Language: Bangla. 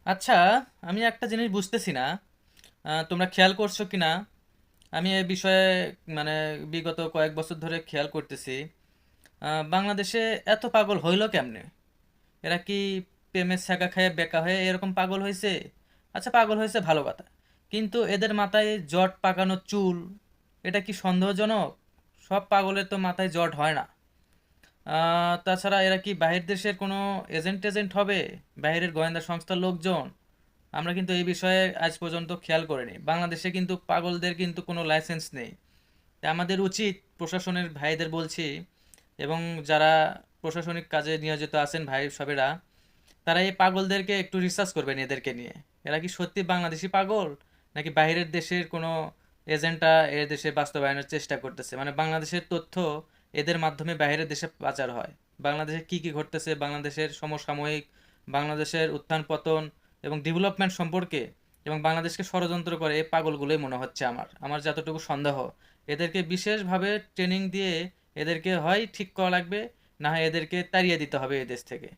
আচ্ছা, আমি একটা জিনিস বুঝতেছি না। তোমরা খেয়াল করছো কি না? আমি এই বিষয়ে মানে বিগত কয়েক বছর ধরে খেয়াল করতেছি। বাংলাদেশে এত পাগল হইলো কেমনে? এরা কি প্রেমের ছ্যাঁকা খেয়ে বেকা হয়ে এরকম পাগল হয়েছে? আচ্ছা, পাগল হয়েছে ভালো কথা, কিন্তু এদের মাথায় জট পাকানো চুল, এটা কি সন্দেহজনক? সব পাগলের তো মাথায় জট হয় না। তাছাড়া এরা কি বাহির দেশের কোনো এজেন্ট টেজেন্ট হবে? বাইরের গোয়েন্দা সংস্থার লোকজন? আমরা কিন্তু এই বিষয়ে আজ পর্যন্ত খেয়াল করিনি। বাংলাদেশে কিন্তু পাগলদের কিন্তু কোনো লাইসেন্স নেই। তাই আমাদের উচিত, প্রশাসনের ভাইদের বলছি, এবং যারা প্রশাসনিক কাজে নিয়োজিত আছেন ভাই সবেরা, তারা এই পাগলদেরকে একটু রিসার্চ করবেন এদেরকে নিয়ে। এরা কি সত্যি বাংলাদেশি পাগল, নাকি বাইরের দেশের কোনো এজেন্টরা এর দেশে বাস্তবায়নের চেষ্টা করতেছে? মানে বাংলাদেশের তথ্য এদের মাধ্যমে বাইরের দেশে পাচার হয়। বাংলাদেশে কি কি ঘটতেছে, বাংলাদেশের সমসাময়িক, বাংলাদেশের উত্থান পতন এবং ডেভেলপমেন্ট সম্পর্কে, এবং বাংলাদেশকে ষড়যন্ত্র করে এই পাগলগুলোই মনে হচ্ছে আমার আমার যতটুকু সন্দেহ। এদেরকে বিশেষভাবে ট্রেনিং দিয়ে এদেরকে হয় ঠিক করা লাগবে, না হয় এদেরকে তাড়িয়ে দিতে হবে এই দেশ থেকে।